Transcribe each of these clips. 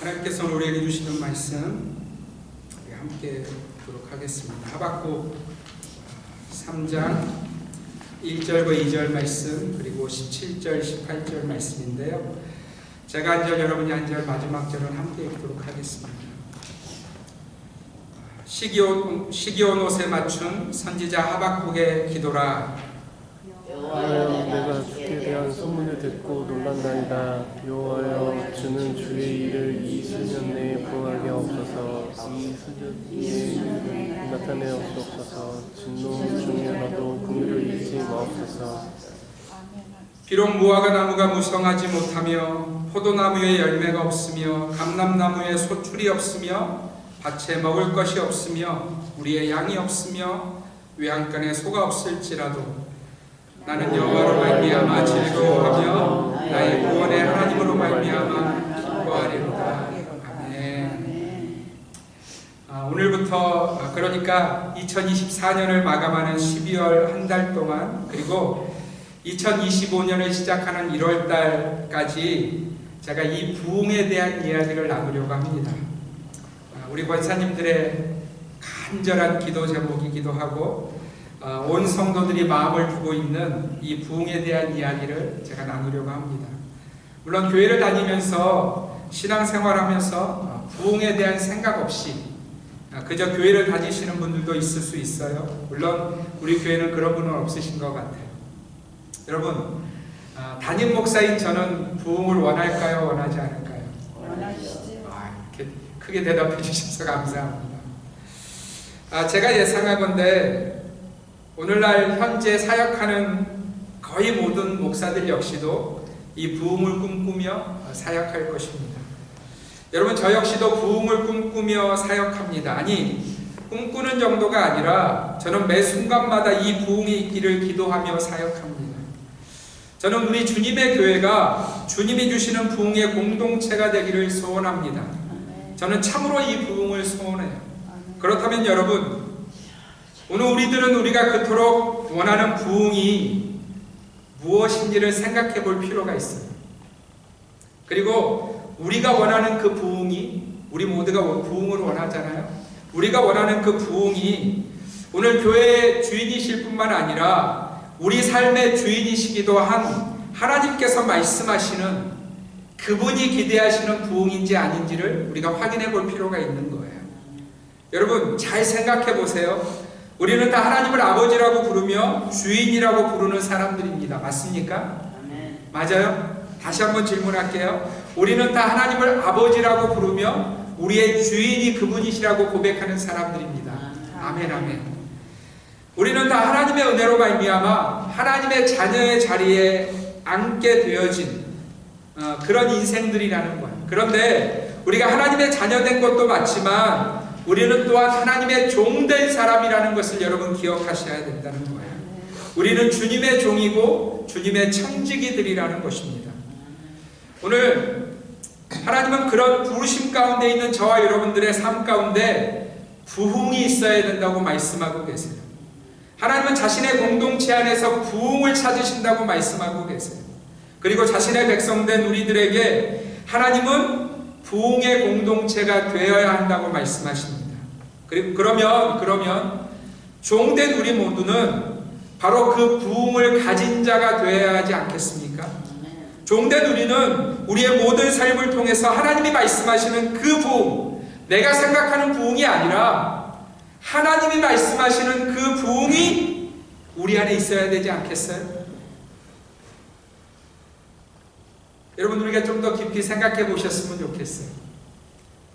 하나님께서 우리에게 주시는 말씀 함께 보도록 하겠습니다. 하박국 3장 1절과 2절 말씀, 그리고 17절, 18절 말씀인데요. 제가 한 절, 여러분이 한 절, 마지막 절은 함께 읽도록 하겠습니다. 시기온 옷에 맞춘 선지자 하박국의 기도라. 여호와여, 내가 주께 대한 소문을 듣고 놀란나이다. 여호와여, 주는 주의 일을 이 수년 내에 부응하게 하옵소서. 이 수년 내에 일을 나타내옵소서. 진노 중에라도 긍휼을 잊지 마옵소서. 비록 무화과 나무가 무성하지 못하며 포도나무에 열매가 없으며 감람나무에 소출이 없으며 밭에 먹을 것이 없으며 우리의 양이 없으며 외양간에 소가 없을지라도 나는 여호와로 말미암아 즐거워하며 나의 구원의 하나님으로 말미암아 기뻐하리로다. 아멘. 오늘부터 그러니까 2024년을 마감하는 12월 한 달 동안, 그리고 2025년을 시작하는 1월 달까지 제가 이 부흥에 대한 이야기를 나누려고 합니다. 우리 권사님들의 간절한 기도 제목이기도 하고 온 성도들이 마음을 두고 있는 이 부흥에 대한 이야기를 제가 나누려고 합니다. 물론 교회를 다니면서 신앙생활하면서 부흥에 대한 생각 없이 그저 교회를 다니시는 분들도 있을 수 있어요. 물론 우리 교회는 그런 분은 없으신 것 같아요. 여러분, 담임 목사인 저는 부흥을 원할까요? 원하지 않을까요? 원하시죠. 이렇게 크게 대답해 주셔서 감사합니다. 제가 예상하건대 오늘날 현재 사역하는 거의 모든 목사들 역시도 이 부흥을 꿈꾸며 사역할 것입니다. 여러분, 저 역시도 부흥을 꿈꾸며 사역합니다. 아니, 꿈꾸는 정도가 아니라 저는 매 순간마다 이 부흥이 있기를 기도하며 사역합니다. 저는 우리 주님의 교회가 주님이 주시는 부흥의 공동체가 되기를 소원합니다. 저는 참으로 이 부흥을 소원해요. 그렇다면 여러분, 오늘 우리가 그토록 원하는 부흥이 무엇인지를 생각해 볼 필요가 있어요. 그리고 우리가 원하는 그 부흥이, 우리 모두가 부흥을 원하잖아요. 우리가 원하는 그 부흥이 오늘 교회의 주인이실 뿐만 아니라 우리 삶의 주인이시기도 한 하나님께서 말씀하시는 그분이 기대하시는 부흥인지 아닌지를 우리가 확인해 볼 필요가 있는 거예요. 여러분, 잘 생각해 보세요. 우리는 다 하나님을 아버지라고 부르며 주인이라고 부르는 사람들입니다. 맞습니까? 맞아요? 다시 한번 질문할게요. 우리는 다 하나님을 아버지라고 부르며 우리의 주인이 그분이시라고 고백하는 사람들입니다. 아멘, 아멘. 우리는 다 하나님의 은혜로 말미암아 하나님의 자녀의 자리에 앉게 되어진 그런 인생들이라는 거예요. 그런데 우리가 하나님의 자녀된 것도 맞지만 우리는 또한 하나님의 종된 사람이라는 것을 여러분 기억하셔야 된다는 거예요. 우리는 주님의 종이고 주님의 청지기들이라는 것입니다. 오늘 하나님은 그런 부르심 가운데 있는 저와 여러분들의 삶 가운데 부흥이 있어야 된다고 말씀하고 계세요. 하나님은 자신의 공동체 안에서 부흥을 찾으신다고 말씀하고 계세요. 그리고 자신의 백성된 우리들에게 하나님은 부흥의 공동체가 되어야 한다고 말씀하십니다. 그러면 종된 우리 모두는 바로 그 부흥을 가진 자가 되어야 하지 않겠습니까? 종된 우리는 우리의 모든 삶을 통해서 하나님이 말씀하시는 그 부흥, 내가 생각하는 부흥이 아니라 하나님이 말씀하시는 그 부흥이 우리 안에 있어야 되지 않겠어요? 여러분, 우리가 좀 더 깊이 생각해 보셨으면 좋겠어요.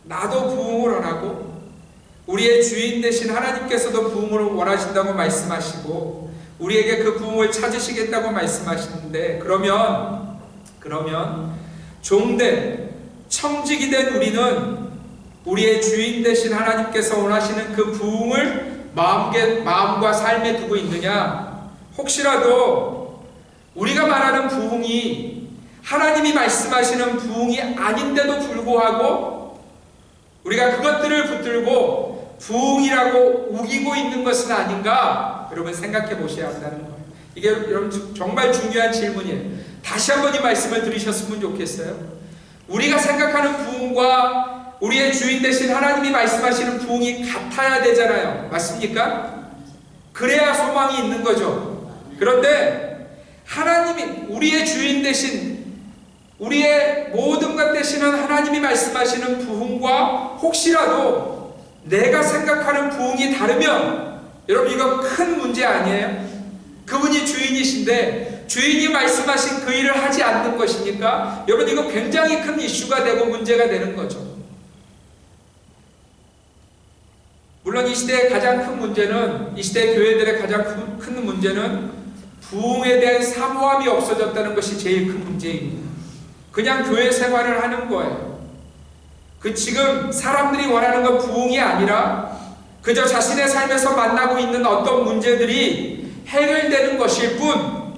나도 부흥을 원하고 우리의 주인 되신 하나님께서도 부흥을 원하신다고 말씀하시고 우리에게 그 부흥을 찾으시겠다고 말씀하시는데, 그러면 종된 청직이 된 우리는 우리의 주인 되신 하나님께서 원하시는 그 부흥을 마음과 삶에 두고 있느냐? 혹시라도 우리가 말하는 부흥이 하나님이 말씀하시는 부흥이 아닌데도 불구하고 우리가 그것들을 붙들고 부흥이라고 우기고 있는 것은 아닌가? 여러분 생각해 보셔야 한다는 거예요. 이게 여러분 정말 중요한 질문이에요. 다시 한번 이 말씀을 들으셨으면 좋겠어요. 우리가 생각하는 부흥과 우리의 주인 되신 하나님이 말씀하시는 부흥이 같아야 되잖아요. 맞습니까? 그래야 소망이 있는 거죠. 그런데 하나님이 우리의 주인 되신, 우리의 모든 것 되시는 하나님이 말씀하시는 부흥과 혹시라도 내가 생각하는 부흥이 다르면, 여러분 이거 큰 문제 아니에요? 그분이 주인이신데 주인이 말씀하신 그 일을 하지 않는 것입니까? 여러분 이거 굉장히 큰 이슈가 되고 문제가 되는 거죠. 물론 이 시대의 가장 큰 문제는, 이 시대 교회들의 가장 큰 문제는 부흥에 대한 사모함이 없어졌다는 것이 제일 큰 문제입니다. 그냥 교회 생활을 하는 거예요. 지금 사람들이 원하는 건 부흥이 아니라 그저 자신의 삶에서 만나고 있는 어떤 문제들이 해결되는 것일 뿐,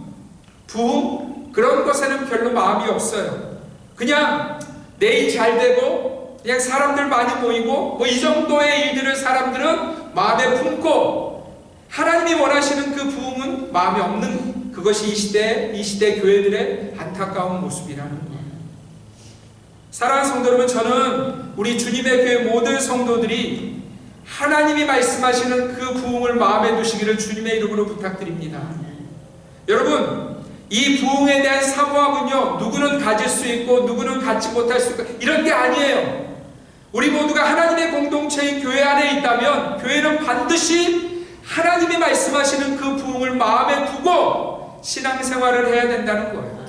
부흥? 그런 것에는 별로 마음이 없어요. 그냥 내일 잘 되고 그냥 사람들 많이 모이고 이 정도의 일들을 사람들은 마음에 품고 하나님이 원하시는 그 부흥은 마음에 없는, 그것이 이 시대 교회들의 안타까운 모습이라는 거예요. 사랑하는 성도 여러분, 저는 우리 주님의 교회 모든 성도들이 하나님이 말씀하시는 그 부흥을 마음에 두시기를 주님의 이름으로 부탁드립니다. 여러분, 이 부흥에 대한 사모함은요, 누구는 가질 수 있고 누구는 갖지 못할 수 있고 이런 게 아니에요. 우리 모두가 하나님의 공동체인 교회 안에 있다면 교회는 반드시 하나님이 말씀하시는 그 부흥을 마음에 두고 신앙생활을 해야 된다는 거예요.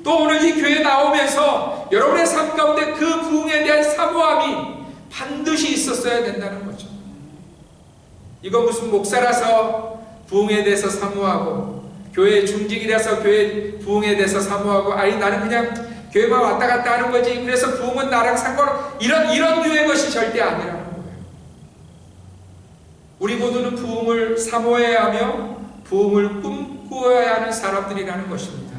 또 오늘 이 교회에 나오면서 여러분의 삶 가운데 그 부흥에 대한 사모함이 반드시 있었어야 된다는 거죠. 이거 무슨 목사라서 부흥에 대해서 사모하고 교회 중직이라서 교회 부흥에 대해서 사모하고, 아니 나는 그냥 교회만 왔다 갔다 하는 거지 그래서 부흥은 나랑 상관없, 이런 류의 것이 절대 아니라는 거예요. 우리 모두는 부흥을 사모해야 하며 부흥을 꿈꾸어야 하는 사람들이라는 것입니다.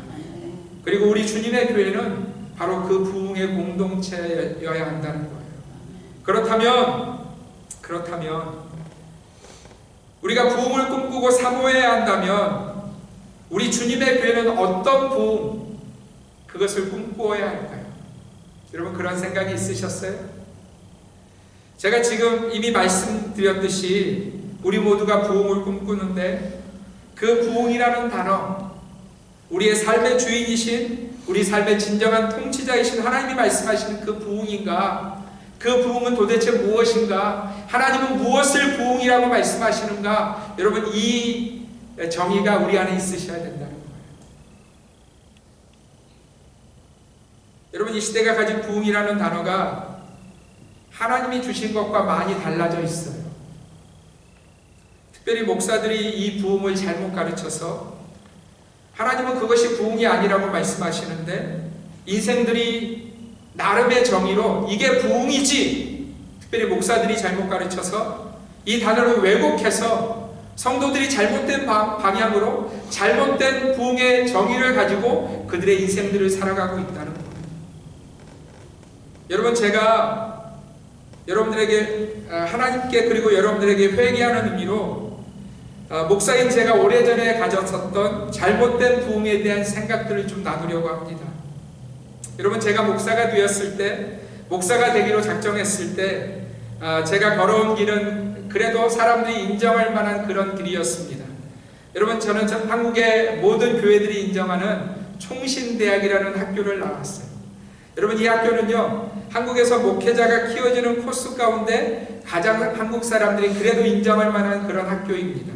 그리고 우리 주님의 교회는 바로 그 부흥의 공동체여야 한다는 거예요. 그렇다면 우리가 부흥을 꿈꾸고 사모해야 한다면 우리 주님의 교회는 어떤 부흥, 그것을 꿈꾸어야 할까요? 여러분 그런 생각이 있으셨어요? 제가 지금 이미 말씀드렸듯이 우리 모두가 부흥을 꿈꾸는데 그 부흥이라는 단어, 우리의 삶의 주인이신, 우리 삶의 진정한 통치자이신 하나님이 말씀하시는 그 부흥인가? 그 부흥은 도대체 무엇인가? 하나님은 무엇을 부흥이라고 말씀하시는가? 여러분 이 정의가 우리 안에 있으셔야 된다는 거예요. 여러분 이 시대가 가진 부흥이라는 단어가 하나님이 주신 것과 많이 달라져 있어요. 특별히 목사들이 이 부흥을 잘못 가르쳐서 하나님은 그것이 부흥이 아니라고 말씀하시는데 인생들이 나름의 정의로 이게 부흥이지, 특별히 목사들이 잘못 가르쳐서 이 단어를 왜곡해서 성도들이 잘못된 방향으로 잘못된 부흥의 정의를 가지고 그들의 인생들을 살아가고 있다는 거예요. 여러분 제가 여러분들에게 하나님께 그리고 여러분들에게 회개하는 의미로 목사인 제가 오래전에 가졌었던 잘못된 부흥에 대한 생각들을 좀 나누려고 합니다. 여러분 제가 목사가 되었을 때, 목사가 되기로 작정했을 때 제가 걸어온 길은 그래도 사람들이 인정할 만한 그런 길이었습니다. 여러분 저는 한국의 모든 교회들이 인정하는 총신대학이라는 학교를 나왔어요. 여러분 이 학교는요, 한국에서 목회자가 키워지는 코스 가운데 가장 한국 사람들이 그래도 인정할 만한 그런 학교입니다.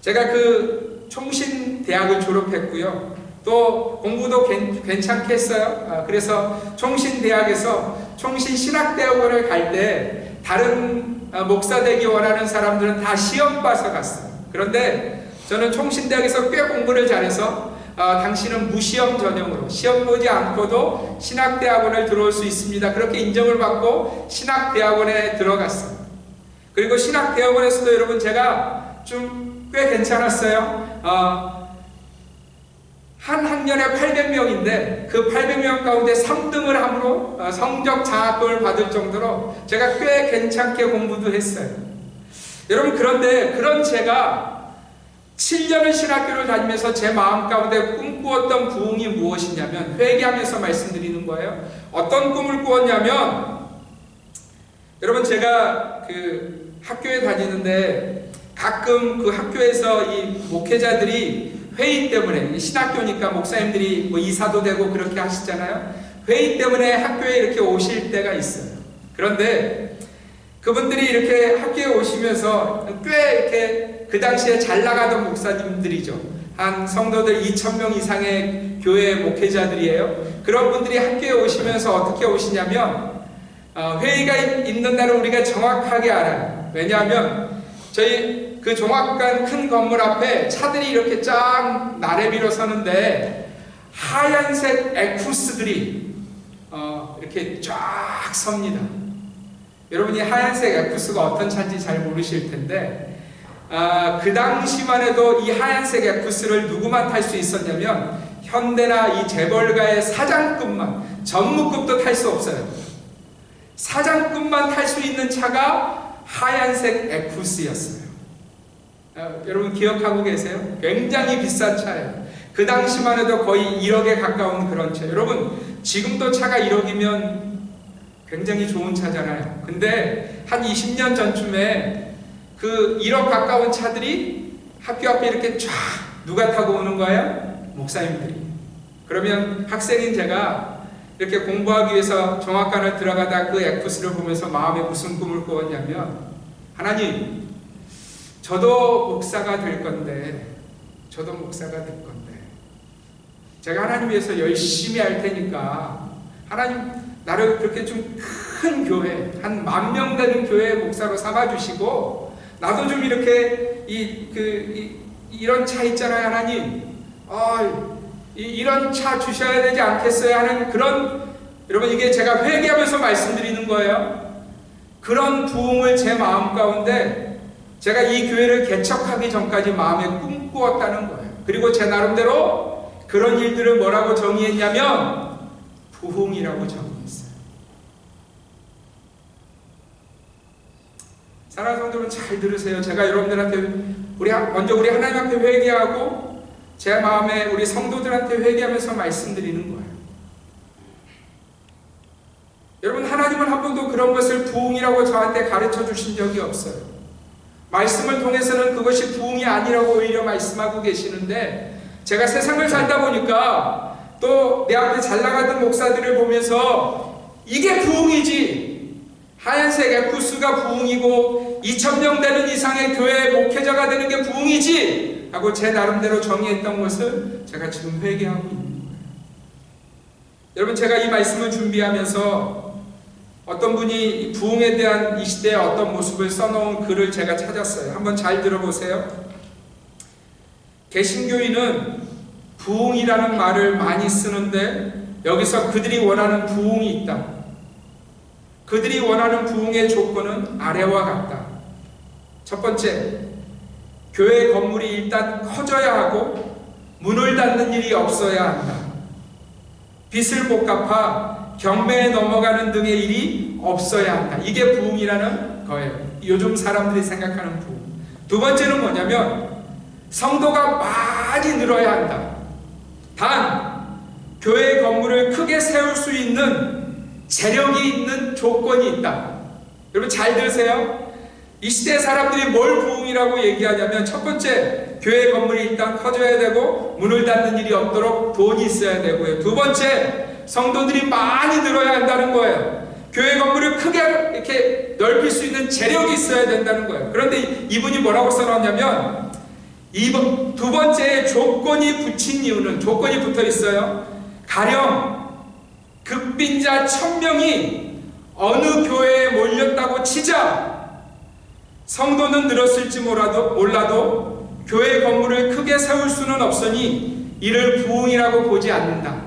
제가 그 총신대학을 졸업했고요. 또 공부도 괜찮게 했어요. 그래서 총신대학에서 총신신학대학원을 갈 때 다른 목사 되기 원하는 사람들은 다 시험 봐서 갔어요. 그런데 저는 총신대학에서 꽤 공부를 잘해서 당신은 무시험 전형으로 시험 보지 않고도 신학대학원을 들어올 수 있습니다. 그렇게 인정을 받고 신학대학원에 들어갔어요. 그리고 신학대학원에서도 여러분 제가 좀 꽤 괜찮았어요. 한 학년에 800명인데 그 800명 가운데 3등을 함으로 성적 장학금을 받을 정도로 제가 꽤 괜찮게 공부도 했어요. 여러분 그런데 그런 제가 7년을 신학교를 다니면서 제 마음 가운데 꿈꾸었던 부흥이 무엇이냐면, 회개하면서 말씀드리는 거예요. 어떤 꿈을 꾸었냐면, 여러분, 제가 그 학교에 다니는데 가끔 그 학교에서 이 목회자들이 회의 때문에, 신학교니까 목사님들이 뭐 이사도 되고 그렇게 하시잖아요. 회의 때문에 학교에 이렇게 오실 때가 있어요. 그런데 그분들이 이렇게 학교에 오시면서 꽤 이렇게 그 당시에 잘 나가던 목사님들이죠. 한 성도들 2,000명 이상의 교회 목회자들이에요. 그런 분들이 학교에 오시면서 어떻게 오시냐면, 회의가 있는 날은 우리가 정확하게 알아요. 왜냐하면 저희 그 종합관 큰 건물 앞에 차들이 이렇게 쫙 나래비로 서는데, 하얀색 에쿠스들이 이렇게 쫙 섭니다. 여러분이 하얀색 에쿠스가 어떤 차인지 잘 모르실 텐데, 그 당시만 해도 이 하얀색 에쿠스를 누구만 탈 수 있었냐면, 현대나 이 재벌가의 사장급만, 전무급도 탈 수 없어요. 사장급만 탈 수 있는 차가 하얀색 에쿠스였어요. 여러분 기억하고 계세요? 굉장히 비싼 차예요. 그 당시만 해도 거의 1억에 가까운 그런 차. 여러분 지금도 차가 1억이면 굉장히 좋은 차잖아요. 근데 한 20년 전쯤에 그 1억 가까운 차들이 학교 앞에 이렇게 쫙 누가 타고 오는 거예요? 목사님들이. 그러면 학생인 제가 이렇게 공부하기 위해서 종합관을 들어가다 그 에쿠스를 보면서 마음에 무슨 꿈을 꾸었냐면, 하나님, 저도 목사가 될 건데 제가 하나님 위해서 열심히 할 테니까 하나님 나를 그렇게 좀 큰 교회, 한 10,000명 되는 교회 목사로 삼아주시고, 나도 좀 이렇게 이런 차 있잖아요. 하나님, 이런 차 주셔야 되지 않겠어요? 하는 그런, 여러분 이게 제가 회개하면서 말씀드리는 거예요. 그런 부흥을 제 마음 가운데 제가 이 교회를 개척하기 전까지 마음에 꿈꾸었다는 거예요. 그리고 제 나름대로 그런 일들을 뭐라고 정의했냐면 부흥이라고 정의했어요. 사랑하는 성도분 잘 들으세요. 제가 여러분들한테 먼저 우리 하나님 앞에 회개하고 제 마음에 우리 성도들한테 회개하면서 말씀드리는 거예요. 여러분 하나님은 한 번도 그런 것을 부흥이라고 저한테 가르쳐 주신 적이 없어요. 말씀을 통해서는 그것이 부흥이 아니라고 오히려 말씀하고 계시는데, 제가 세상을 살다 보니까 또 내 앞에 잘 나가던 목사들을 보면서 이게 부흥이지, 하얀색 에쿠스가 부흥이고 2,000명 되는 이상의 교회 목회자가 되는 게 부흥이지 하고 제 나름대로 정의했던 것을 제가 지금 회개하고 있는 거예요. 여러분 제가 이 말씀을 준비하면서 어떤 분이 부흥에 대한 이 시대의 어떤 모습을 써놓은 글을 제가 찾았어요. 한번 잘 들어보세요. 개신교인은 부흥이라는 말을 많이 쓰는데 여기서 그들이 원하는 부흥이 있다. 그들이 원하는 부흥의 조건은 아래와 같다. 첫 번째, 교회 건물이 일단 커져야 하고 문을 닫는 일이 없어야 한다. 빚을 못 갚아 경매에 넘어가는 등의 일이 없어야 한다. 이게 부흥이라는 거예요. 요즘 사람들이 생각하는 부흥. 두 번째는 뭐냐면 성도가 많이 늘어야 한다. 단 교회 건물을 크게 세울 수 있는 재력이 있는 조건이 있다. 여러분 잘 들으세요. 이 시대 사람들이 뭘 부흥이라고 얘기하냐면, 첫 번째, 교회 건물이 일단 커져야 되고 문을 닫는 일이 없도록 돈이 있어야 되고요. 두 번째, 성도들이 많이 늘어야 한다는 거예요. 교회 건물을 크게 이렇게 넓힐 수 있는 재력이 있어야 된다는 거예요. 그런데 이분이 뭐라고 써놨냐면, 두 번째 조건이 붙인 이유는, 조건이 붙어 있어요. 가령 극빈자 1,000명이 어느 교회에 몰렸다고 치자, 성도는 늘었을지 몰라도 교회 건물을 크게 세울 수는 없으니 이를 부흥이라고 보지 않는다.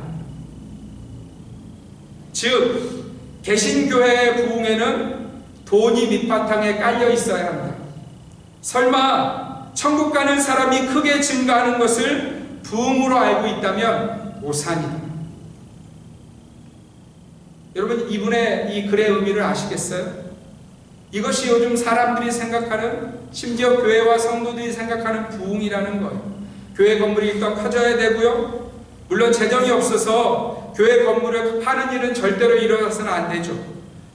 즉 개신교회의 부흥에는 돈이 밑바탕에 깔려 있어야 한다. 설마 천국 가는 사람이 크게 증가하는 것을 부흥으로 알고 있다면 오산이다. 여러분 이분의 이 글의 의미를 아시겠어요? 이것이 요즘 사람들이 생각하는 심지어 교회와 성도들이 생각하는 부흥이라는 거예요. 교회 건물이 일단 커져야 되고요. 물론 재정이 없어서 교회 건물을 파는 일은 절대로 일어나서는 안 되죠.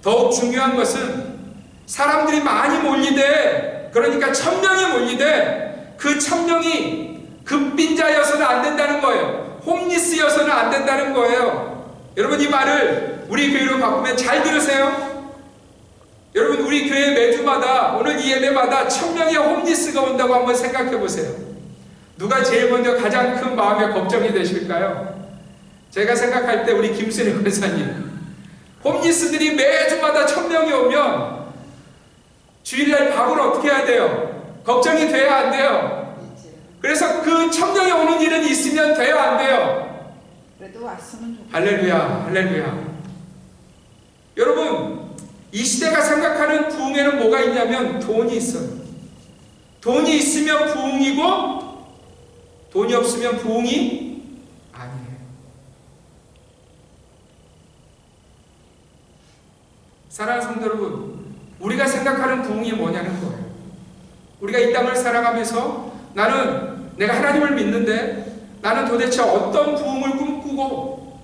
더욱 중요한 것은 사람들이 많이 몰리되, 그러니까 1000명이 몰리되 그 1000명이 급빈자여서는 안 된다는 거예요. 홈리스여서는 안 된다는 거예요. 여러분, 이 말을 우리 교회로 바꾸면 잘 들으세요. 여러분, 우리 교회 매주마다, 오늘 이 예배마다 1000명의 홈리스가 온다고 한번 생각해 보세요. 누가 제일 먼저 가장 큰 마음의 걱정이 되실까요? 제가 생각할 때 우리 김순희 권사님, 홈리스들이 매주마다 1000명이 오면 주일날 밥을 어떻게 해야 돼요? 걱정이 돼야 안 돼요? 그래서 그 1000명이 오는 일은 있으면 돼요, 안 돼요? 그래도 왔으면 좋겠어요. 할렐루야, 할렐루야. 여러분, 이 시대가 생각하는 부흥에는 뭐가 있냐면 돈이 있어요. 돈이 있으면 부흥이고 돈이 없으면 부흥이 아니에요. 사랑하는 성도 여러분, 우리가 생각하는 부흥이 뭐냐는 거예요. 우리가 이 땅을 살아가면서 나는 내가 하나님을 믿는데 나는 도대체 어떤 부흥을 꿈꾸고,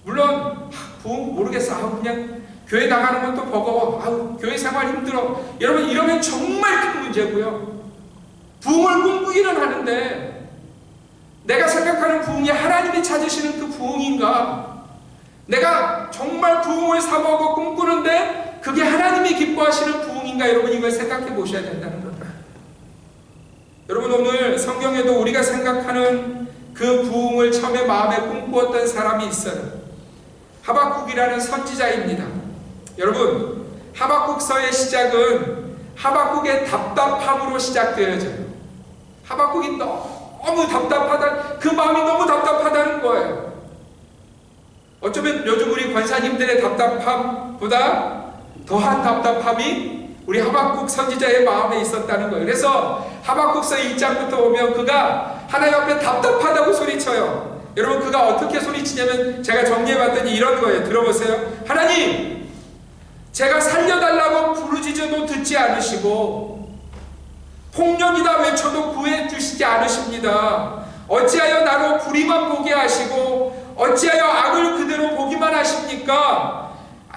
물론 부흥 모르겠어. 그냥 교회 나가는 건 또 버거워. 교회 생활 힘들어. 여러분, 이러면 정말 큰 문제고요. 부흥을 꿈꾸기는 하는데 내가 생각하는 부흥이 하나님이 찾으시는 그 부흥인가? 내가 정말 부흥을 사모하고 꿈꾸는데 그게 하나님이 기뻐하시는 부흥인가? 여러분, 이걸 생각해 보셔야 된다는 겁니다. 여러분, 오늘 성경에도 우리가 생각하는 그 부흥을 처음에 마음에 꿈꾸었던 사람이 있어요. 하박국이라는 선지자입니다. 여러분, 하박국서의 시작은 하박국의 답답함으로 시작되어져요. 하박국이 너무 답답하다, 그 마음이 너무 답답하다는 거예요. 어쩌면 요즘 우리 권사님들의 답답함보다 더한 답답함이 우리 하박국 선지자의 마음에 있었다는 거예요. 그래서 하박국서 1장부터 보면 그가 하나님 앞에 답답하다고 소리쳐요. 여러분, 그가 어떻게 소리치냐면 제가 정리해봤더니 이런 거예요. 들어보세요. 하나님, 제가 살려달라고 부르짖어도 듣지 않으시고 폭력이다 외쳐도 구해주시지 않으십니다. 어찌하여 나로 불의만 보게 하시고 어찌하여 악을 그대로 보기만 하십니까?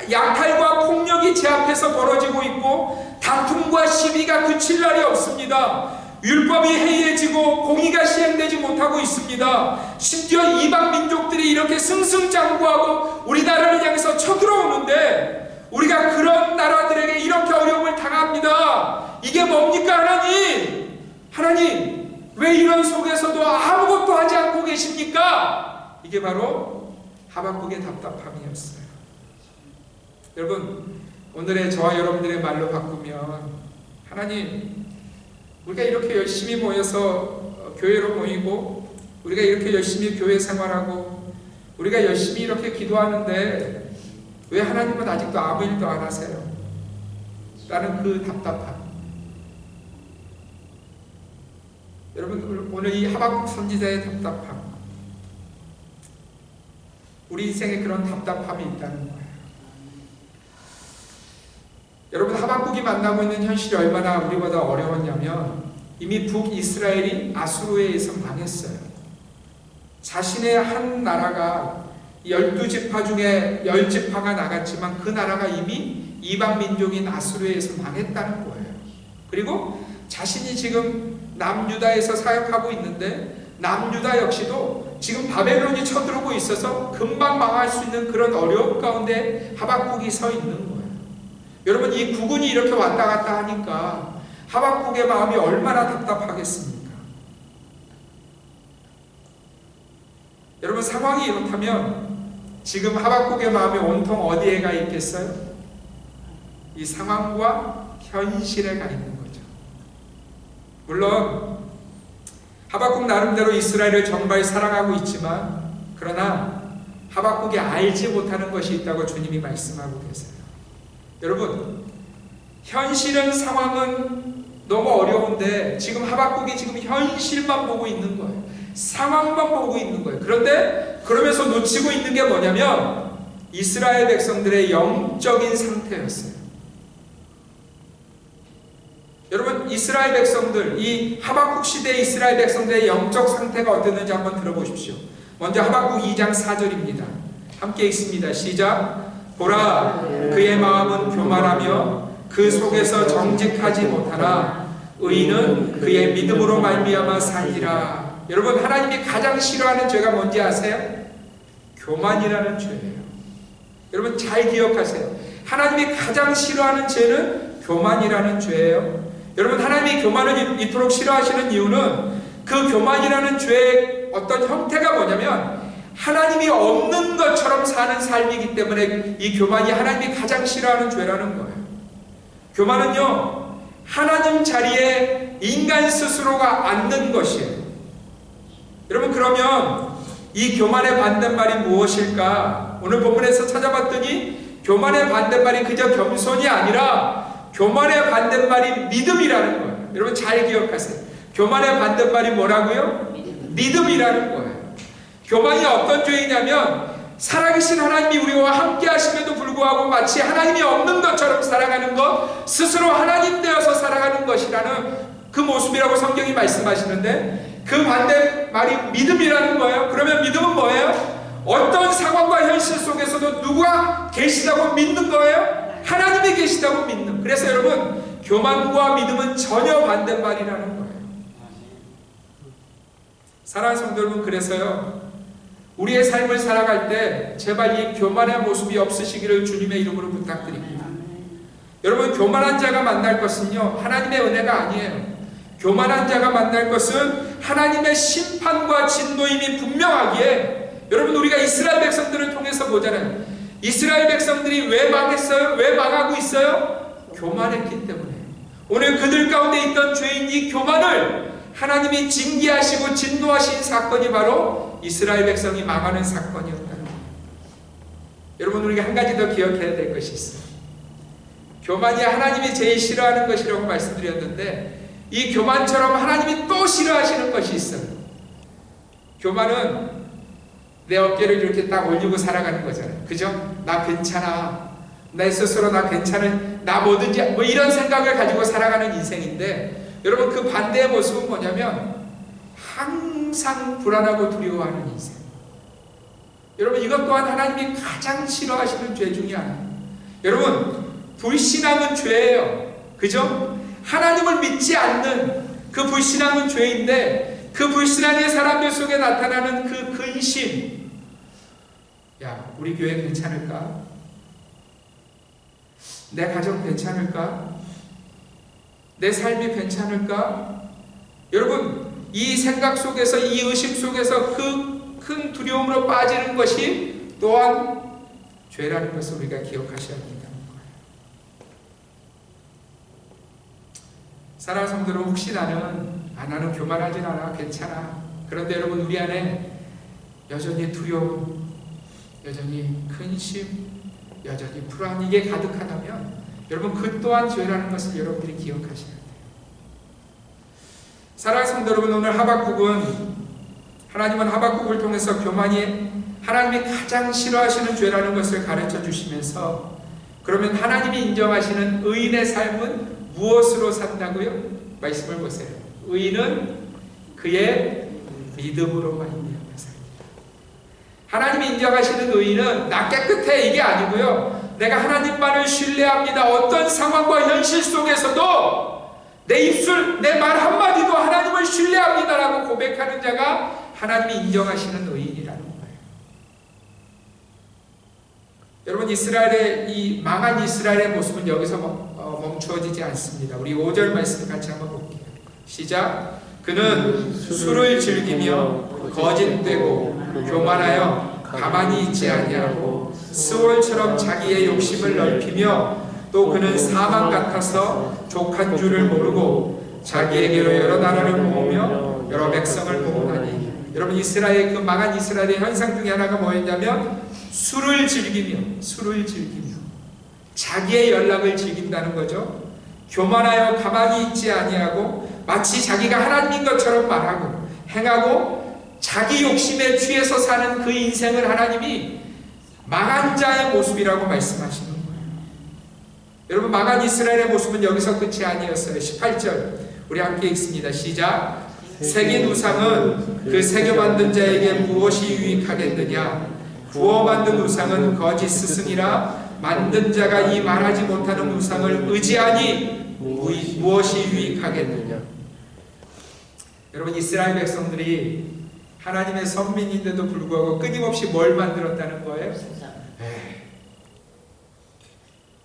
약탈과 폭력이 제 앞에서 벌어지고 있고 다툼과 시비가 그칠 날이 없습니다. 율법이 해이해지고 공의가 시행되지 못하고 있습니다. 심지어 이방 민족들이 이렇게 승승장구하고 우리나라를 향해서 쳐들어오는데 우리가 그런 나라들에게 이렇게 어려움을 당합니다. 이게 뭡니까, 하나님? 하나님, 왜 이런 속에서도 아무것도 하지 않고 계십니까? 이게 바로 하박국의 답답함이었어요. 여러분, 오늘의 저와 여러분들의 말로 바꾸면, 하나님, 우리가 이렇게 열심히 모여서 교회로 모이고 우리가 이렇게 열심히 교회 생활하고 우리가 열심히 이렇게 기도하는데 왜 하나님은 아직도 아무 일도 안 하세요? 라는 그 답답함. 여러분, 오늘 이 하박국 선지자의 답답함, 우리 인생에 그런 답답함이 있다는 거예요. 여러분, 하박국이 만나고 있는 현실이 얼마나 우리보다 어려웠냐면 이미 북이스라엘이 아수르에 의해서 망했어요. 자신의 한 나라가 12지파 중에 10지파가 나갔지만 그 나라가 이미 이방 민족인 아수르에 의해서 망했다는 거예요. 그리고 자신이 지금 남유다에서 사역하고 있는데 남유다 역시도 지금 바벨론이 쳐들어오고 있어서 금방 망할 수 있는 그런 어려움 가운데 하박국이 서 있는 거예요. 여러분, 이 국군이 이렇게 왔다 갔다 하니까 하박국의 마음이 얼마나 답답하겠습니까? 여러분, 상황이 이렇다면 지금 하박국의 마음이 온통 어디에 가 있겠어요? 이 상황과 현실에 가 있는 거죠. 물론 하박국 나름대로 이스라엘을 정말 사랑하고 있지만, 그러나 하박국이 알지 못하는 것이 있다고 주님이 말씀하고 계세요. 여러분, 현실은, 상황은 너무 어려운데 지금 하박국이 지금 현실만 보고 있는 거예요. 상황만 보고 있는 거예요. 그런데 그러면서 놓치고 있는 게 뭐냐면 이스라엘 백성들의 영적인 상태였어요. 여러분, 여러분 이스라엘 백성들, 이 하박국 시대의 이스라엘 백성들의 영적 상태가 어땠는지 한번 들어보십시오. 먼저 하박국 2장 4절입니다. 함께 읽습니다. 시작. 보라, 그의 마음은 교만하며 그 속에서 정직하지 못하나 의인은 그의 믿음으로 말미암아 살리라. 여러분 하나님이 가장 싫어하는 죄가 뭔지 아세요? 교만이라는 죄예요. 여러분 잘 기억하세요. 하나님이 가장 싫어하는 죄는 교만이라는 죄예요. 여러분 하나님이 교만을 이토록 싫어하시는 이유는 그 교만이라는 죄의 어떤 형태가 뭐냐면 하나님이 없는 것처럼 사는 삶이기 때문에 이 교만이 하나님이 가장 싫어하는 죄라는 거예요. 교만은요, 하나님 자리에 인간 스스로가 앉는 것이에요. 여러분 그러면 이 교만의 반대말이 무엇일까? 오늘 본문에서 찾아봤더니 교만의 반대말이 그저 겸손이 아니라 교만의 반대말이 믿음이라는 거예요. 여러분 잘 기억하세요. 교만의 반대말이 뭐라고요? 믿음이라는 거예요. 교만이 어떤 죄이냐면 살아계신 하나님이 우리와 함께 하심에도 불구하고 마치 하나님이 없는 것처럼 살아가는 것, 스스로 하나님 되어서 살아가는 것이라는 그 모습이라고 성경이 말씀하시는데 그 반대말이 믿음이라는 거예요. 그러면 믿음은 뭐예요? 어떤 상황과 현실 속에서도 누가 계시다고 믿는 거예요? 하나님이 계시다고 믿는. 그래서 여러분 교만과 믿음은 전혀 반대말이라는 거예요. 사랑하는 성도 여러분, 그래서요 우리의 삶을 살아갈 때 제발 이 교만의 모습이 없으시기를 주님의 이름으로 부탁드립니다. 여러분 교만한 자가 만날 것은요 하나님의 은혜가 아니에요. 교만한 자가 만날 것은 하나님의 심판과 진노임이 분명하기에 여러분 우리가 이스라엘 백성들을 통해서 보잖아요. 이스라엘 백성들이 왜 망했어요? 왜 망하고 있어요? 교만했기 때문에. 오늘 그들 가운데 있던 죄인 이 교만을 하나님이 징계하시고 진노하신 사건이 바로 이스라엘 백성이 망하는 사건이었다는 거예요. 여러분 우리가 한 가지 더 기억해야 될 것이 있어요. 교만이 하나님이 제일 싫어하는 것이라고 말씀드렸는데 이 교만처럼 하나님이 또 싫어하시는 것이 있어요. 교만은 내 어깨를 이렇게 딱 올리고 살아가는 거잖아요. 그죠? 나 괜찮아. 내 스스로 나 괜찮은, 나 뭐든지 뭐 이런 생각을 가지고 살아가는 인생인데 여러분 그 반대의 모습은 뭐냐면 항상 불안하고 두려워하는 인생. 여러분 이것 또한 하나님이 가장 싫어하시는 죄 중에 하나예요. 여러분 불신앙은 죄예요. 그죠? 하나님을 믿지 않는 그 불신앙은 죄인데 그 불신앙의 사람들 속에 나타나는 그 근심. 야, 우리 교회 괜찮을까? 내 가정 괜찮을까? 내 삶이 괜찮을까? 여러분 이 생각 속에서 이 의식 속에서 그 큰 두려움으로 빠지는 것이 또한 죄라는 것을 우리가 기억하셔야 합니다. 사랑하는 성도 여러분, 혹시 나는 교만하진 않아, 괜찮아. 그런데 여러분 우리 안에 여전히 두려움, 여전히 근심, 여전히 불안 이게 가득하다면 여러분 그 또한 죄라는 것을 여러분들이 기억하셔야 돼요. 사랑하는 성도 여러분, 오늘 하나님은 하박국을 통해서 교만이 하나님이 가장 싫어하시는 죄라는 것을 가르쳐 주시면서 그러면 하나님이 인정하시는 의인의 삶은 무엇으로 산다고요? 말씀을 보세요. 의인은 그의 믿음으로 말미암아 살리라. 하나님이 인정하시는 의인은 나 깨끗해 이게 아니고요. 내가 하나님만을 신뢰합니다. 어떤 상황과 현실 속에서도 내 입술, 내 말 한마디도 하나님을 신뢰합니다라고 고백하는 자가 하나님이 인정하시는 의인이라는 거예요. 여러분 이스라엘의 이 망한 이스라엘의 모습은 여기서 멈추어지지 않습니다. 우리 5절 말씀 같이 한번 볼게요. 시작. 그는 술을 즐기며 거짓되고 교만하여 가만히 있지 아니하고 스월처럼 자기의 욕심을 넓히며 또 그는 사망 같아서 족한 줄을 모르고 자기에게로 여러 나라를 모으며 여러 백성을 모으나니. 여러분 이스라엘 그 망한 이스라엘의 현상 중에 하나가 뭐였냐면 술을 즐기며 자기의 연락을 즐긴다는 거죠. 교만하여 가만히 있지 아니하고 마치 자기가 하나님인 것처럼 말하고 행하고 자기 욕심에 취해서 사는 그 인생을 하나님이 망한 자의 모습이라고 말씀하시는 거예요. 여러분, 망한 이스라엘의 모습은 여기서 끝이 아니었어요. 18절 우리 함께 읽습니다. 시작. 새긴 우상은 그 새겨 만든 자에게 무엇이 유익하겠느냐? 구워 만든 우상은 거짓 스승이라 만든 자가 이 말하지 못하는 우상을 의지하니 무엇이 유익하겠느냐? 여러분, 이스라엘 백성들이 하나님의 선민인데도 불구하고 끊임없이 뭘 만들었다는 거예요?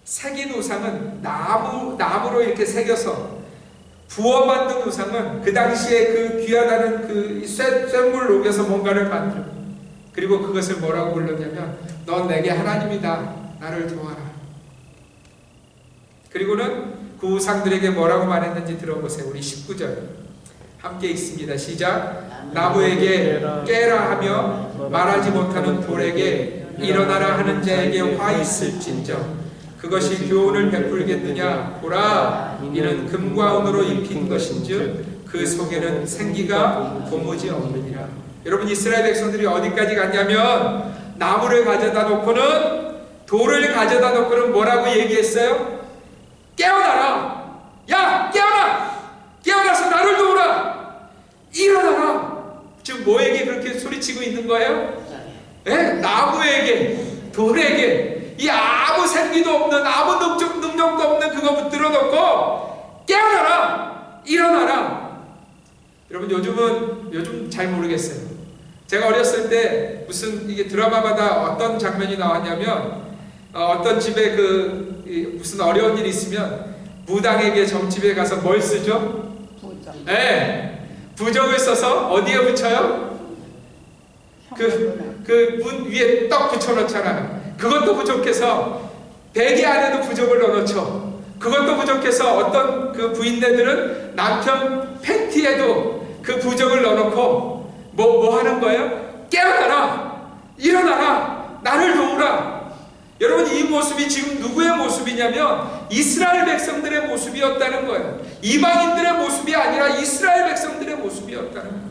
새긴 우상은 나무로 이렇게 새겨서, 부어 만든 우상은 그 당시에 그 귀하다는 그 쇳물 녹여서 뭔가를 만들고, 그리고 그것을 뭐라고 불렀냐면 넌 내게 하나님이다, 나를 도와라. 그리고는 그 우상들에게 뭐라고 말했는지 들어보세요. 우리 19절 함께 읽습니다. 시작. 나무에게 깨라 하며 말하지 못하는 돌에게 일어나라 하는 자에게 화 있을진저 그것이 교훈을 베풀겠느냐? 보라, 이는 금과 은으로 입힌 것인즉 그 속에는 생기가 도무지 없느니라. 여러분, 이스라엘 백성들이 어디까지 갔냐면 나무를 가져다 놓고는, 돌을 가져다 놓고는 뭐라고 얘기했어요? 깨어나라! 야, 깨어나! 깨어나서 나를 도우라! 일어나라! 지금 뭐에게 그렇게 소리치고 있는 거예요? 나무에게, 돌에게, 이 아무 생기도 없는, 아무 능력도 없는 그거 붙들어 놓고 깨어나라! 일어나라! 여러분, 요즘 잘 모르겠어요. 제가 어렸을 때 무슨 이게 드라마마다 어떤 장면이 나왔냐면, 어떤 집에 무슨 어려운 일이 있으면 무당에게 점집에 가서 뭘 쓰죠? 부적. 부적을 써서 어디에 붙여요? 그 문 위에 떡 붙여놓잖아요. 그것도 부족해서 베개 안에도 부적을 넣어놓죠. 그것도 부족해서 어떤 그 부인네들은 남편 팬티에도 그 부적을 넣어놓고 뭐 하는 거예요? 깨어나라! 일어나라! 나를 도우라! 여러분, 이 모습이 지금 누구의 모습이냐면 이스라엘 백성들의 모습이었다는 거예요. 이방인들의 모습이 아니라 이스라엘 백성들의 모습이었다는 거예요.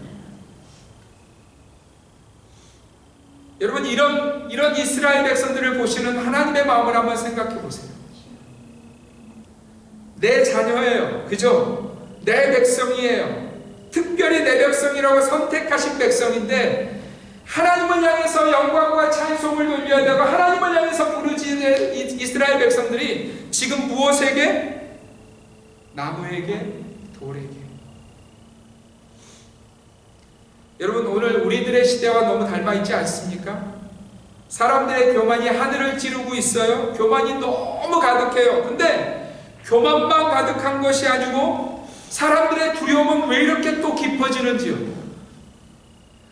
여러분, 이런 이스라엘 백성들을 보시는 하나님의 마음을 한번 생각해 보세요. 내 자녀예요. 그죠? 내 백성이에요. 특별히 내 백성이라고 선택하신 백성인데 하나님을 향해서 영광과 찬송을 돌려야 되고 하나님을 향해서 부르짖는 이스라엘 백성들이 지금 무엇에게? 나무에게, 돌에게. 여러분, 오늘 우리들의 시대와 너무 닮아있지 않습니까? 사람들의 교만이 하늘을 찌르고 있어요. 교만이 너무 가득해요. 근데 교만만 가득한 것이 아니고 사람들의 두려움은 왜 이렇게 또 깊어지는지요?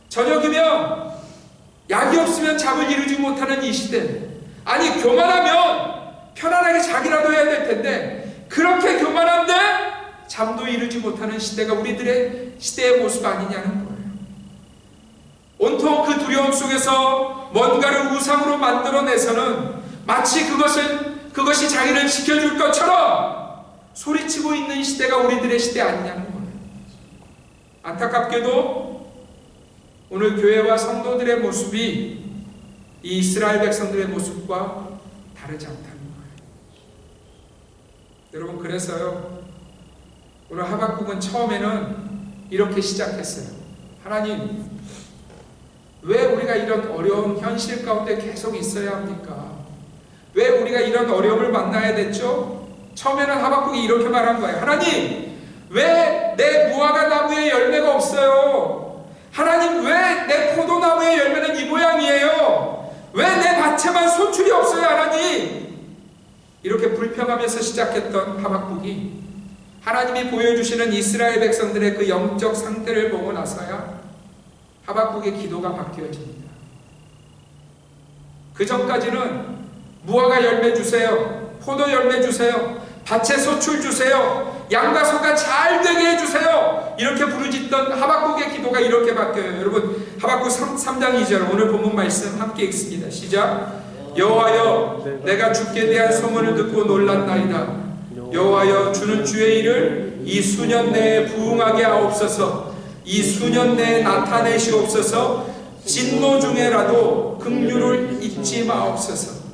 저녁이면 약이 없으면 잠을 이루지 못하는 이 시대. 아니, 교만하면 편안하게 자기라도 해야 될 텐데 그렇게 교만한데 잠도 이루지 못하는 시대가 우리들의 시대의 모습 아니냐는 거예요. 온통 그 두려움 속에서 뭔가를 우상으로 만들어내서는 마치 그것이 자기를 지켜줄 것처럼 소리치고 있는 시대가 우리들의 시대 아니냐는 거예요. 안타깝게도 오늘 교회와 성도들의 모습이 이 이스라엘 백성들의 모습과 다르지 않다는 거예요. 여러분, 그래서요, 오늘 하박국은 처음에는 이렇게 시작했어요. 하나님, 왜 우리가 이런 어려운 현실 가운데 계속 있어야 합니까? 왜 우리가 이런 어려움을 만나야 됐죠? 처음에는 하박국이 이렇게 말한 거예요. 하나님, 왜 내 무화과 나무에 열매가 없어요? 하나님, 왜 내 포도나무의 열매는 이 모양이에요? 왜 내 밭에만 소출이 없어요, 하나님? 이렇게 불평하면서 시작했던 하박국이 하나님이 보여주시는 이스라엘 백성들의 그 영적 상태를 보고 나서야 하박국의 기도가 바뀌어집니다. 그 전까지는 무화과 열매 주세요, 포도 열매 주세요, 밭에 소출 주세요, 양과 소가 잘 되게 해주세요, 이렇게 부르짖던 하박국의 기도가 이렇게 바뀌어요. 여러분, 하박국 3장 2절 오늘 본문 말씀 함께 읽습니다. 시작. 여호와여, 내가 주께 대한 소문을 듣고 놀랐나이다. 여호와여, 주는 주의 일을 이 수년 내에 부응하게 하옵소서. 이 수년 내에 나타내시옵소서. 진노 중에라도 긍휼을 잊지 마옵소서.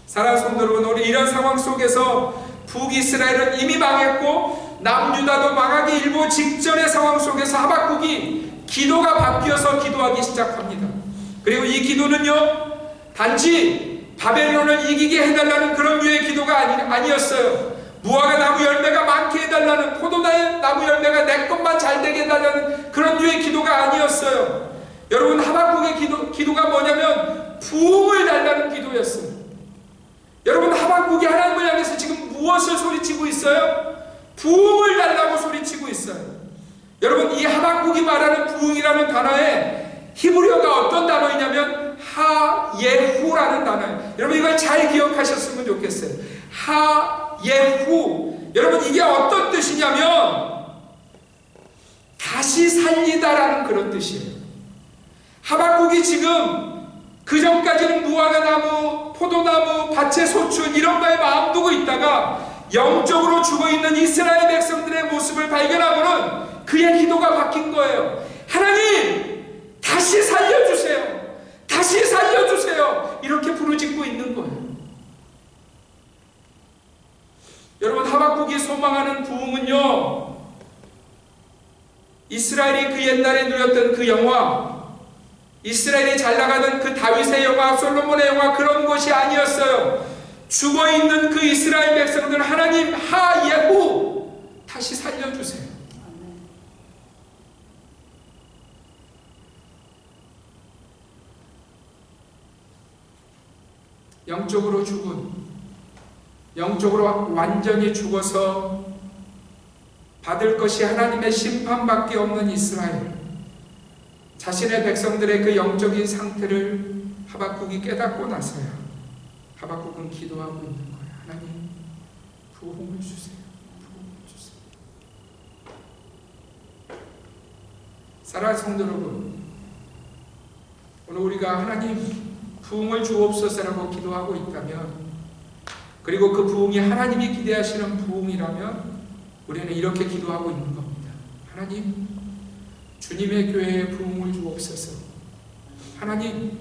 사랑하는 성도 여러분, 우리 이런 상황 속에서 북이스라엘은 이미 망했고 남유다도 망하기 일보 직전의 상황 속에서 하박국이 기도가 바뀌어서 기도하기 시작합니다. 그리고 이 기도는요, 단지 바벨론을 이기게 해달라는 그런 류의 기도가 아니었어요. 무화과 나무 열매가 많게 해달라는, 포도나무 열매가 내 것만 잘 되게 해달라는 그런 류의 기도가 아니었어요. 여러분, 하박국의 기도가 뭐냐면 부흥을 달라는 기도였어요. 여러분, 하박국이 하나님을 향해서 지금 무엇을 소리치고 있어요? 부흥을 달라고 소리치고 있어요. 여러분, 이 하박국이 말하는 부흥이라는 단어에 히브리어가 어떤 단어이냐면 하예후라는 단어예요. 여러분, 이걸 잘 기억하셨으면 좋겠어요. 하예후. 여러분, 이게 어떤 뜻이냐면 다시 살리다라는 그런 뜻이에요. 하박국이 지금 그 전까지는 무화과 나무, 포도나무, 밭의 소출 이런 거에 마음 두고 있다가 영적으로 죽어있는 이스라엘 백성들의 모습을 발견하고는 그의 기도가 바뀐 거예요. 하나님, 다시 살려주세요. 다시 살려주세요. 이렇게 부르짖고 있는 거예요. 여러분, 하박국이 소망하는 부흥은요, 이스라엘이 그 옛날에 누렸던 그 영화, 이스라엘이 잘 나가던 그 다윗의 영화, 솔로몬의 영화, 그런 것이 아니었어요. 죽어있는 그 이스라엘 백성들, 하나님 하예후, 다시 살려주세요. 영적으로 죽은, 영적으로 완전히 죽어서 받을 것이 하나님의 심판밖에 없는 이스라엘, 자신의 백성들의 그 영적인 상태를 하박국이 깨닫고 나서야 하박국은 기도하고 있는 거예요. 하나님, 부흥을 주세요. 부흥을 주세요. 사랑하는 성도 여러분, 오늘 우리가 하나님 부흥을 주옵소서라고 기도하고 있다면, 그리고 그 부흥이 하나님이 기대하시는 부흥이라면 우리는 이렇게 기도하고 있는 겁니다. 하나님, 주님의 교회에 부흥을 주옵소서. 하나님,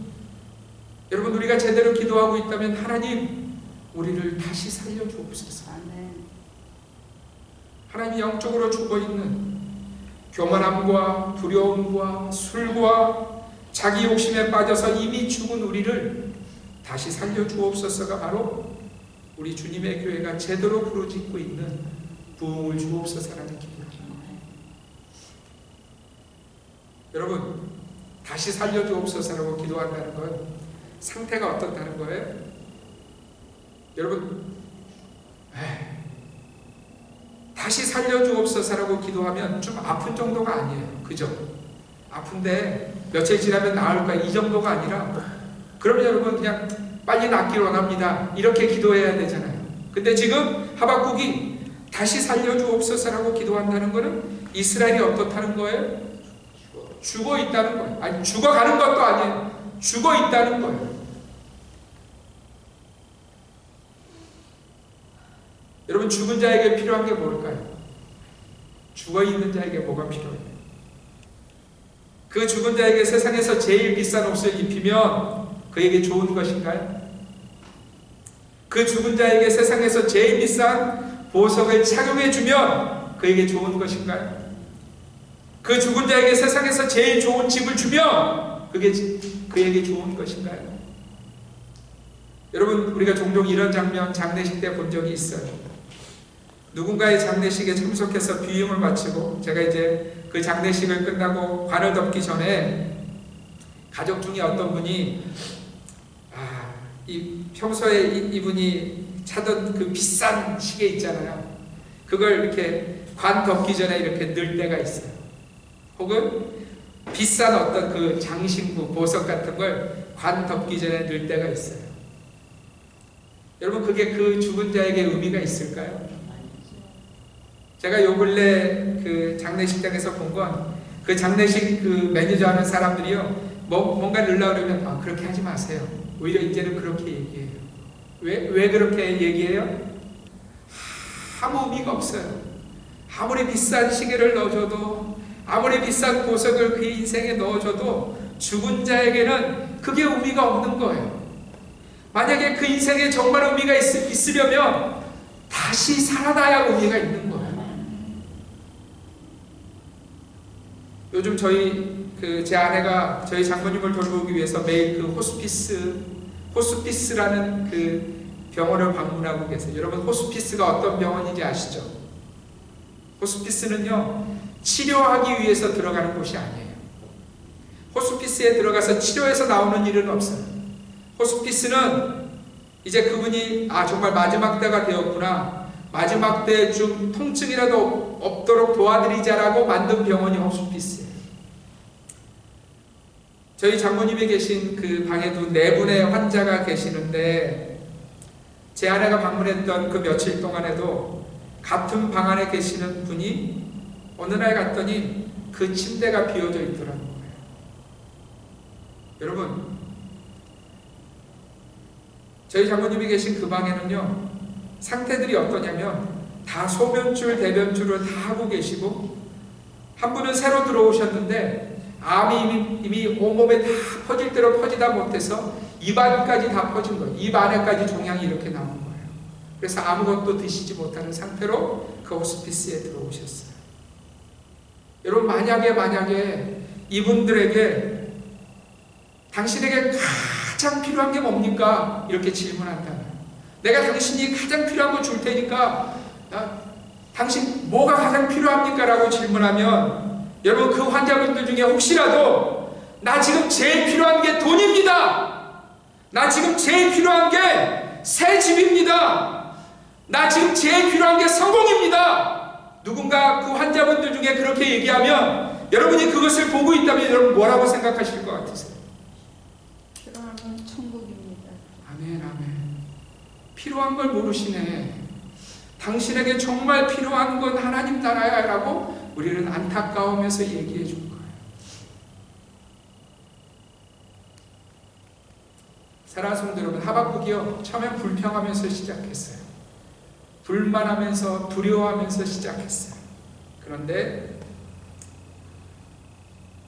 여러분, 우리가 제대로 기도하고 있다면 하나님, 우리를 다시 살려주옵소서. 하나님, 영적으로 죽어있는 교만함과 두려움과 술과 자기 욕심에 빠져서 이미 죽은 우리를 다시 살려주옵소서가 바로 우리 주님의 교회가 제대로 부르짖고 있는 부흥을 주옵소서라는 기도입니다. 여러분, 다시 살려주옵소서라고 기도한다는 건 상태가 어떻다는 거예요? 여러분, 다시 살려주옵소서라고 기도하면 좀 아픈 정도가 아니에요. 그죠? 아픈데 며칠 지나면 나을 거야, 이 정도가 아니라, 그럼 여러분 그냥 빨리 낫길 원합니다, 이렇게 기도해야 되잖아요. 근데 지금 하박국이 다시 살려주옵소서라고 기도한다는 거는 이스라엘이 어떻다는 거예요? 죽어 있다는 거예요. 아니, 죽어가는 것도 아니에요. 죽어 있다는 거예요. 여러분, 죽은 자에게 필요한 게 뭘까요? 죽어 있는 자에게 뭐가 필요해요? 그 죽은 자에게 세상에서 제일 비싼 옷을 입히면 그에게 좋은 것인가요? 그 죽은 자에게 세상에서 제일 비싼 보석을 착용해주면 그에게 좋은 것인가요? 그 죽은 자에게 세상에서 제일 좋은 집을 주면 그게 그에게 좋은 것인가요? 여러분, 우리가 종종 이런 장면 장례식 때 본 적이 있어요. 누군가의 장례식에 참석해서 비용을 바치고, 제가 이제 그 장례식을 끝나고 관을 덮기 전에 가족 중에 어떤 분이 평소에 이분이 차던 그 비싼 시계 있잖아요. 그걸 이렇게 관 덮기 전에 이렇게 넣을 때가 있어요. 혹은 비싼 어떤 그 장신구, 보석 같은 걸 관 덮기 전에 넣을 때가 있어요. 여러분, 그게 그 죽은 자에게 의미가 있을까요? 제가 요 근래 그 장례식장에서 본 건, 그 장례식 그 매니저 하는 사람들이요, 뭔가 넣으려고 그러면 그렇게 하지 마세요. 오히려 이제는 그렇게 얘기해요. 왜 그렇게 얘기해요? 아무 의미가 없어요. 아무리 비싼 시계를 넣어줘도, 아무리 비싼 보석을 그 인생에 넣어줘도 죽은 자에게는 그게 의미가 없는 거예요. 만약에 그 인생에 정말 의미가 있으려면 다시 살아나야 의미가 있는 거예요. 요즘 제 아내가 저희 장모님을 돌보기 위해서 매일 그 호스피스라는 그 병원을 방문하고 계세요. 여러분, 호스피스가 어떤 병원인지 아시죠? 호스피스는요, 치료하기 위해서 들어가는 곳이 아니에요. 호스피스에 들어가서 치료해서 나오는 일은 없어요. 호스피스는 이제 그분이 정말 마지막 때가 되었구나, 마지막 때에 좀 통증이라도 없도록 도와드리자라고 만든 병원이 호스피스예요. 저희 장모님이 계신 그 방에도 4분의 환자가 계시는데, 제 아내가 방문했던 그 며칠 동안에도 같은 방 안에 계시는 분이 어느 날 갔더니 그 침대가 비어져 있더라는 거예요. 여러분, 저희 장모님이 계신 그 방에는요, 상태들이 어떠냐면 다 소변줄, 대변줄을 다 하고 계시고, 한 분은 새로 들어오셨는데 암이 이미 온몸에 다 퍼질 대로 퍼지다 못해서 입안까지 다 퍼진 거예요. 입 안에까지 종양이 이렇게 나온 거예요. 그래서 아무것도 드시지 못하는 상태로 그 호스피스에 들어오셨어요. 여러분, 만약에 이분들에게 당신에게 가장 필요한 게 뭡니까? 이렇게 질문한다면, 내가 당신이 가장 필요한 거 줄 테니까 당신 뭐가 가장 필요합니까? 라고 질문하면, 여러분, 그 환자분들 중에 혹시라도 나 지금 제일 필요한 게 돈입니다, 나 지금 제일 필요한 게 새 집입니다, 나 지금 제일 필요한 게 성공입니다, 누군가 그 환자분들 중에 그렇게 얘기하면 여러분이 그것을 보고 있다면 여러분 뭐라고 생각하실 것 같으세요? 필요한 건 천국입니다. 아멘, 아멘. 필요한 걸 모르시네. 당신에게 정말 필요한 건 하나님 나라야 라고 우리는 안타까우면서 얘기해 준 거예요. 사랑하는 성도 여러분, 하박국이요, 처음엔 불평하면서 시작했어요. 불만하면서 두려워하면서 시작했어요. 그런데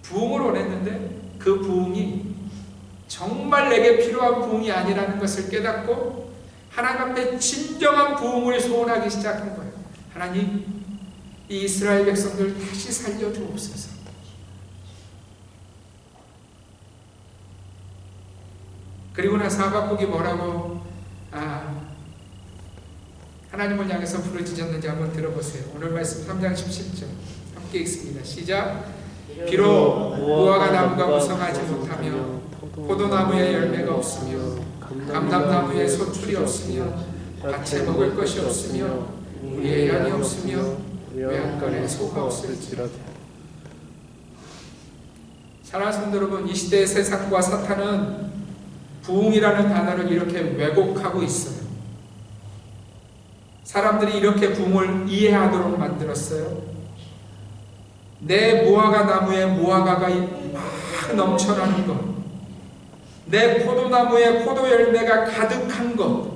부흥을 원했는데 그 부흥이 정말 내게 필요한 부흥이 아니라는 것을 깨닫고 하나님 앞에 진정한 부흥을 소원하기 시작한 거예요. 하나님, 이 이스라엘 백성들 다시 살려주옵소서. 그리고 나서 하박국이 뭐라고 하나님을 향해서 부르짖었는지 한번 들어보세요. 오늘 말씀 3장 17절 함께 읽습니다. 시작. 비록 무화과 나무가 무성하지 못하며 포도나무에 열매가 없으며 감람나무에 소출이 없으며 밭에 먹을 것이 없으며 우리의 양이 없으며 외양간에 소가 없을지라도. 사랑하는 성도 여러분, 이 시대의 세상과 사탄은 부흥이라는 단어를 이렇게 왜곡하고 있어요. 사람들이 이렇게 부흥을 이해하도록 만들었어요. 내 무화과 나무에 무화과가 막 넘쳐나는 것, 내 포도나무에 포도 열매가 가득한 것,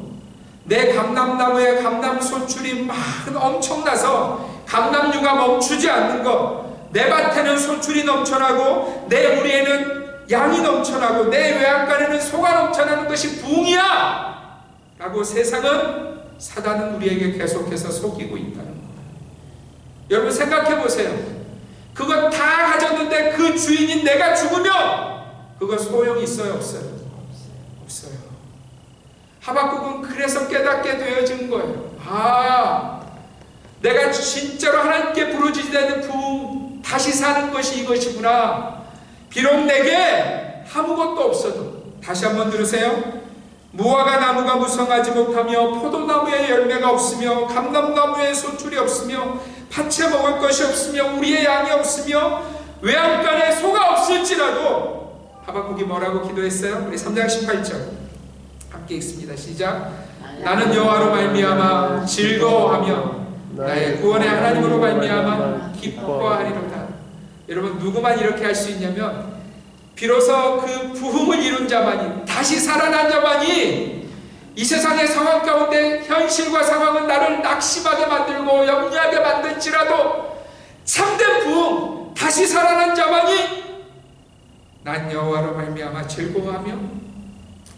내 감람나무에 감람 소출이 막 엄청나서 감람류가 멈추지 않는 것, 내 밭에는 소출이 넘쳐나고 내 우리에는 양이 넘쳐나고 내 외양간에는 소가 넘쳐나는 것이 부흥이야! 라고 세상은, 사단은 우리에게 계속해서 속이고 있다는 거예요. 여러분 생각해 보세요. 그거 다 가졌는데 그 주인인 내가 죽으면 그거 소용이 있어요, 없어요? 없어요. 하박국은 그래서 깨닫게 되어진 거예요. 내가 진짜로 하나님께 부르짖는 부흥, 다시 사는 것이 이것이구나. 비록 내게 아무것도 없어도, 다시 한번 들으세요. 무화과 나무가 무성하지 못하며 포도나무에 열매가 없으며 감람나무에 소출이 없으며 밭에 먹을 것이 없으며 우리의 양이 없으며 외양간에 소가 없을지라도, 하박국이 뭐라고 기도했어요? 우리 3장 18절 함께 읽습니다. 시작. 나는 여호와로 말미암아 즐거워하며 나의 구원의 하나님으로 말미암아 기뻐하리로다. 여러분, 누구만 이렇게 할 수 있냐면 비로소 그 부흥을 이룬 자만이, 다시 살아난 자만이, 이 세상의 상황 가운데 현실과 상황은 나를 낙심하게 만들고 염려하게 만들지라도 참된 부흥, 다시 살아난 자만이 난 여호와로 말미암아 즐거워하며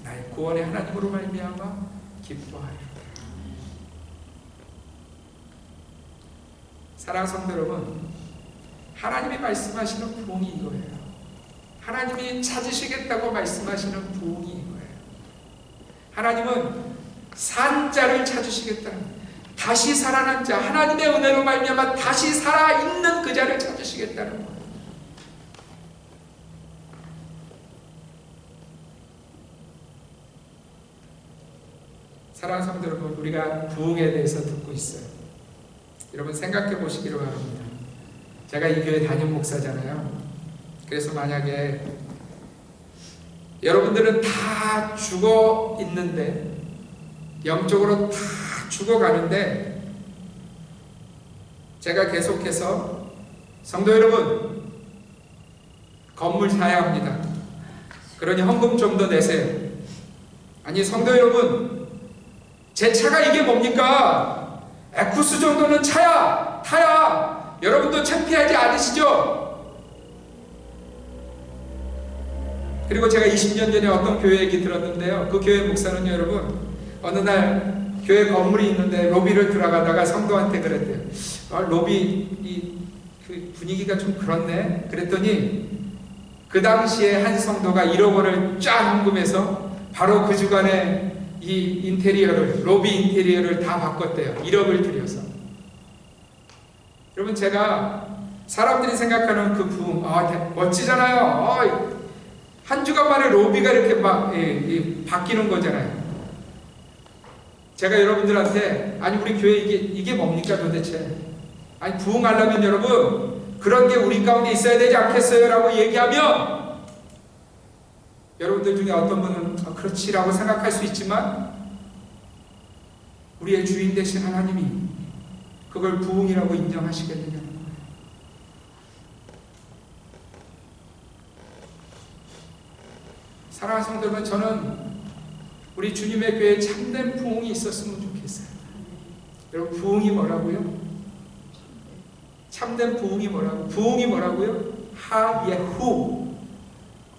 나의 구원의 하나님으로 말미암아 기뻐하리로다. 사랑하는 성도 여러분, 하나님이 말씀하시는 부흥이 이거예요. 하나님이 찾으시겠다고 말씀하시는 부흥이 이거예요. 하나님은 산 자를 찾으시겠다는 거예요. 다시 살아난 자, 하나님의 은혜로 말미암아 다시 살아있는 그 자를 찾으시겠다는 거예요. 사랑하는 성도 여러분, 우리가 부흥에 대해서 듣고 있어요. 여러분 생각해 보시기를 바랍니다. 제가 이 교회 담임 목사잖아요. 그래서 만약에 여러분들은 다 죽어 있는데, 영적으로 다 죽어가는데, 제가 계속해서 성도 여러분 건물 사야 합니다. 그러니 헌금 좀 더 내세요. 아니 성도 여러분, 제 차가 이게 뭡니까? 에쿠스 정도는 타야 여러분도 창피하지 않으시죠? 그리고 제가 20년 전에 어떤 교회 얘기 들었는데요. 그 교회 목사는 여러분, 어느 날 교회 건물이 있는데 로비를 들어가다가 성도한테 그랬대요. 로비 그 분위기가 좀 그렇네. 그랬더니 그 당시에 한 성도가 1억 원을 쫙 헌금해서 바로 그 주간에 이 인테리어를, 로비 인테리어를 다 바꿨대요. 1억을 들여서. 여러분, 제가 사람들이 생각하는 그 부흥, 멋지잖아요. 한 주간 만에 로비가 이렇게 막 바뀌는 거잖아요. 제가 여러분들한테, 아니 우리 교회 이게 뭡니까 도대체? 아니 부흥하려면 여러분 그런 게 우리 가운데 있어야 되지 않겠어요? 라고 얘기하면 여러분들 중에 어떤 분은 그렇지라고 생각할 수 있지만, 우리의 주인 되신 하나님이 그걸 부흥이라고 인정하시겠느냐는 거예요. 사랑하는 성도 여러분, 저는 우리 주님의 교회에 참된 부흥이 있었으면 좋겠어요. 여러분, 부흥이 뭐라고요? 참된 부흥이 뭐라고? 부흥이 뭐라고요? 하예후,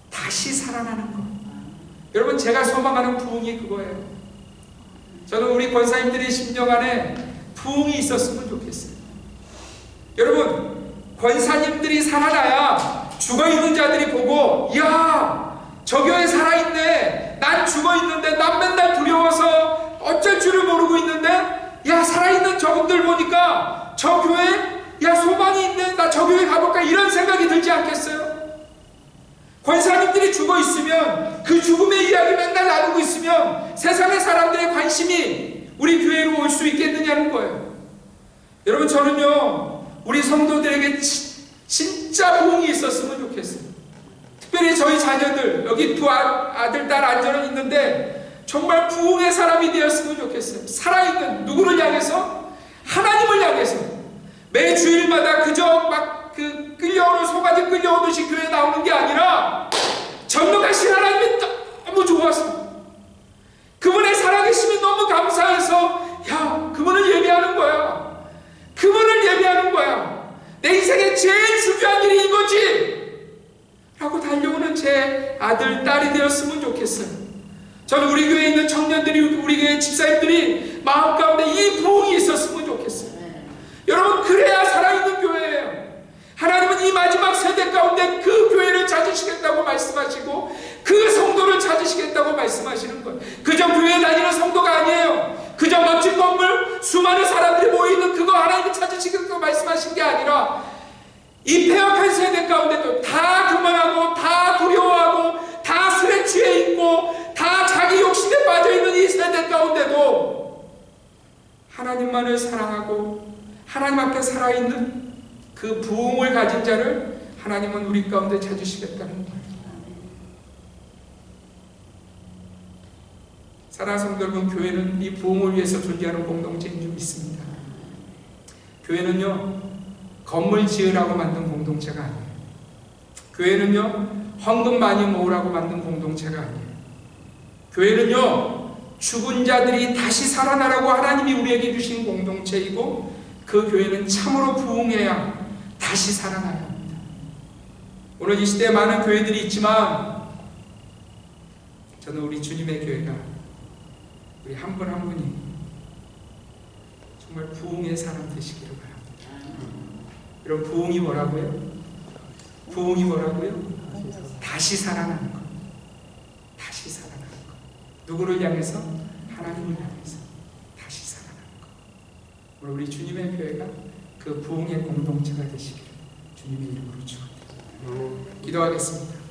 다시 살아나는 것. 여러분, 제가 소망하는 부흥이 그거예요. 저는 우리 권사님들의 심령 안에 부흥이 있었으면 좋겠어요. 여러분, 권사님들이 살아나야 죽어있는 자들이 보고, 이야, 저 교회 살아있네. 난 죽어있는데, 난 맨날 두려워서 어쩔 줄을 모르고 있는데, 야, 살아있는 저분들 보니까 저 교회, 야, 소망이 있네. 나 저 교회 가볼까? 이런 생각이 들지 않겠어요? 권사님들이 죽어있으면, 그 죽음의 이야기 맨날 나누고 있으면 세상의 사람들의 관심이 우리 교회로 올 수 있겠느냐는 거예요. 여러분, 저는요, 우리 성도들에게 진짜 부흥이 있었으면 좋겠어요. 특별히 저희 자녀들, 여기 두 아들, 딸 앉아 있는데 정말 부흥의 사람이 되었으면 좋겠어요. 살아있는, 누구를 향해서? 하나님을 향해서. 매 주일마다 그저 막 끌려오는 소가지 끌려오듯이 교회에 나오는 게 아니라 전능하신 하나님이 너무 좋아서, 그분의 살아계심이 너무 감사해서, 야, 그분을 예배하는 거야. 그분을 예배하는 거야. 내 인생에 제일 중요한 일이 이거지 라고 달려오는 제 아들, 딸이 되었으면 좋겠어요. 저는 우리 교회에 있는 청년들이, 우리 교회 집사님들이 마음 가운데 이 부흥이 있었으면 좋겠어요. 여러분, 그래야 살아있는 교회예요. 하나님은 이 마지막 세대 가운데 그 교회를 찾으시겠다고 말씀하시고, 그 성도를 찾으시겠다고 말씀하시는 거예요. 그저 교회 다니는 성도가 아니에요. 그저 멋진 건물, 수많은 사람들이 모이는 그거 하나님이 찾으시겠다고 말씀하신 게 아니라, 이 폐역한 세대 가운데도 다 그만하고, 다 두려워하고, 다 술에 취해 있고, 다 자기 욕심에 빠져있는 이 세대 가운데도 하나님만을 사랑하고 하나님 앞에 살아있는 그 부흥을 가진 자를 하나님은 우리 가운데 찾으시겠다는 거예요. 사랑하는 성도 여러분, 교회는 이 부흥을 위해서 존재하는 공동체인 줄 믿습니다. 교회는요, 건물 지으라고 만든 공동체가 아니에요. 교회는요, 헌금 많이 모으라고 만든 공동체가 아니에요. 교회는요, 죽은 자들이 다시 살아나라고 하나님이 우리에게 주신 공동체이고, 그 교회는 참으로 부흥해야 다시 살아나야 합니다. 오늘 이 시대에 많은 교회들이 있지만, 저는 우리 주님의 교회가 우리 한 분 한 분이 정말 부흥의 사람 되시기를 바랍니다. 여러분, 부흥이 뭐라고요? 부흥이 뭐라고요? 다시 살아나는 것. 다시 살아나는 것. 누구를 향해서? 하나님을 향해서 다시 살아나는 것. 오늘 우리 주님의 교회가 그 부흥의 공동체가 되시기를 주님의 이름으로 축원드립니다. 기도하겠습니다.